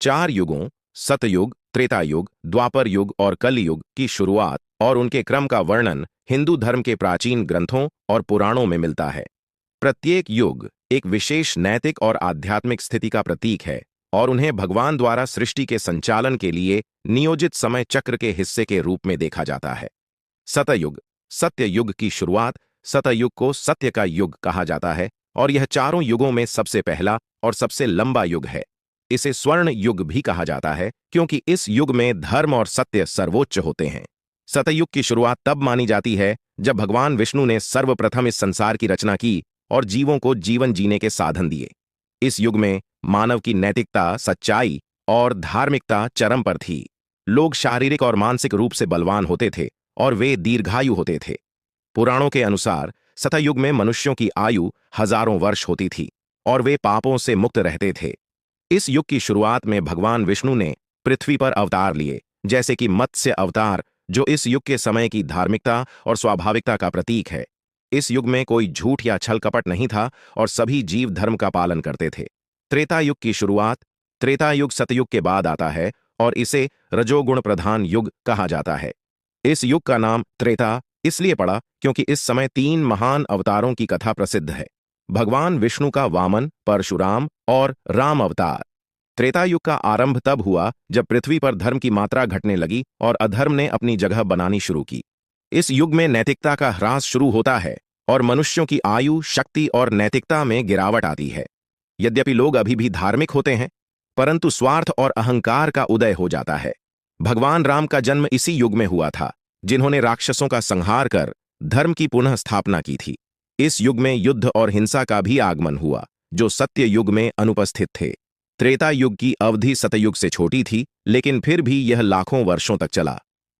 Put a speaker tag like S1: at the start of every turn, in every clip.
S1: चार युगों सतयुग, त्रेता युग, द्वापर युग और कलयुग की शुरुआत और उनके क्रम का वर्णन हिंदू धर्म के प्राचीन ग्रंथों और पुराणों में मिलता है। प्रत्येक युग एक विशेष नैतिक और आध्यात्मिक स्थिति का प्रतीक है और उन्हें भगवान द्वारा सृष्टि के संचालन के लिए नियोजित समय चक्र के हिस्से के रूप में देखा जाता है। सतयुग सत्य युग की शुरुआत। सतयुग को सत्य का युग कहा जाता है और यह चारों युगों में सबसे पहला और सबसे लंबा युग है। इसे स्वर्ण युग भी कहा जाता है क्योंकि इस युग में धर्म और सत्य सर्वोच्च होते हैं। सतयुग की शुरुआत तब मानी जाती है जब भगवान विष्णु ने सर्वप्रथम इस संसार की रचना की और जीवों को जीवन जीने के साधन दिए। इस युग में मानव की नैतिकता, सच्चाई और धार्मिकता चरम पर थी। लोग शारीरिक और मानसिक रूप से बलवान होते थे और वे दीर्घायु होते थे। पुराणों के अनुसार सतयुग में मनुष्यों की आयु हजारों वर्ष होती थी और वे पापों से मुक्त रहते थे। इस युग की शुरुआत में भगवान विष्णु ने पृथ्वी पर अवतार लिए, जैसे कि मत्स्य अवतार, जो इस युग के समय की धार्मिकता और स्वाभाविकता का प्रतीक है। इस युग में कोई झूठ या छल कपट नहीं था और सभी जीव धर्म का पालन करते थे। त्रेता युग की शुरुआत। त्रेता युग सतयुग के बाद आता है और इसे रजोगुण प्रधान युग कहा जाता है। इस युग का नाम त्रेता इसलिए पड़ा क्योंकि इस समय तीन महान अवतारों की कथा प्रसिद्ध है। भगवान विष्णु का वामन, परशुराम और राम अवतार। त्रेता युग का आरंभ तब हुआ जब पृथ्वी पर धर्म की मात्रा घटने लगी और अधर्म ने अपनी जगह बनानी शुरू की। इस युग में नैतिकता का ह्रास शुरू होता है और मनुष्यों की आयु, शक्ति और नैतिकता में गिरावट आती है। यद्यपि लोग अभी भी धार्मिक होते हैं, परंतु स्वार्थ और अहंकार का उदय हो जाता है। भगवान राम का जन्म इसी युग में हुआ था, जिन्होंने राक्षसों का संहार कर धर्म की पुनः स्थापना की थी। इस युग में युद्ध और हिंसा का भी आगमन हुआ, जो सत्य युग में अनुपस्थित थे। त्रेता युग की अवधि सतयुग से छोटी थी, लेकिन फिर भी यह लाखों वर्षों तक चला।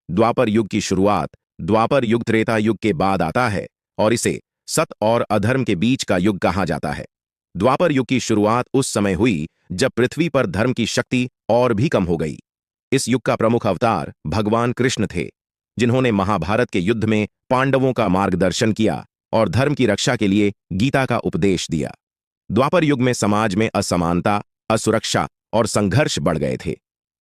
S1: द्वापर युग की शुरुआत। द्वापर युग त्रेता युग के बाद आता है और इसे सत और अधर्म के बीच का युग कहा जाता है। द्वापर युग की शुरुआत उस समय हुई जब पृथ्वी पर धर्म की शक्ति और भी कम हो गई। इस युग का प्रमुख अवतार भगवान कृष्ण थे, जिन्होंने महाभारत के युद्ध में पांडवों का मार्गदर्शन किया और धर्म की रक्षा के लिए गीता का उपदेश दिया। द्वापर युग में समाज में असमानता, असुरक्षा और संघर्ष बढ़ गए थे।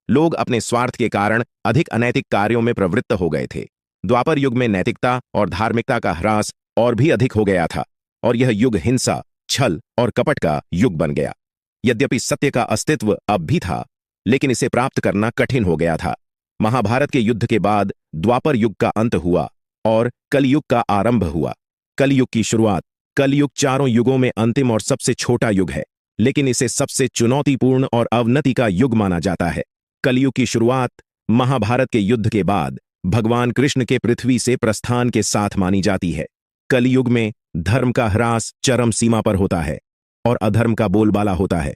S1: लोग अपने स्वार्थ के कारण अधिक अनैतिक कार्यों में प्रवृत्त हो गए थे। द्वापर युग में नैतिकता और धार्मिकता का ह्रास और भी अधिक हो गया था और यह युग हिंसा, छल और कपट का युग बन गया। यद्यपि सत्य का अस्तित्व अब भी था, लेकिन इसे प्राप्त करना कठिन हो गया था। महाभारत के युद्ध के बाद द्वापर युग का अंत हुआ और कलयुग का आरंभ हुआ। कलयुग की शुरुआत। कलयुग चारों युगों में अंतिम और सबसे छोटा युग है, लेकिन इसे सबसे चुनौतीपूर्ण और अवनति का युग माना जाता है। कलयुग की शुरुआत महाभारत के युद्ध के बाद भगवान कृष्ण के पृथ्वी से प्रस्थान के साथ मानी जाती है। कलयुग में धर्म का ह्रास चरम सीमा पर होता है और अधर्म का बोलबाला होता है।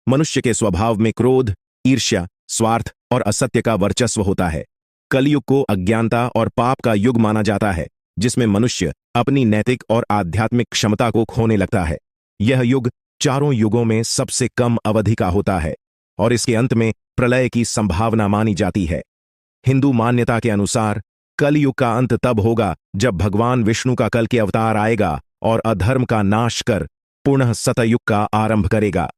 S1: मनुष्य के स्वभाव में क्रोध, ईर्ष्या, स्वार्थ और असत्य का वर्चस्व होता है। कलयुग को अज्ञानता और पाप का युग माना जाता है, जिसमें मनुष्य अपनी नैतिक और आध्यात्मिक क्षमता को खोने लगता है। यह युग चारों युगों में सबसे कम अवधि का होता है और इसके अंत में प्रलय की संभावना मानी जाती है। हिंदू मान्यता के अनुसार कलयुग का अंत तब होगा जब भगवान विष्णु का कल के अवतार आएगा और अधर्म का नाश कर पुनः सतयुग का आरंभ करेगा।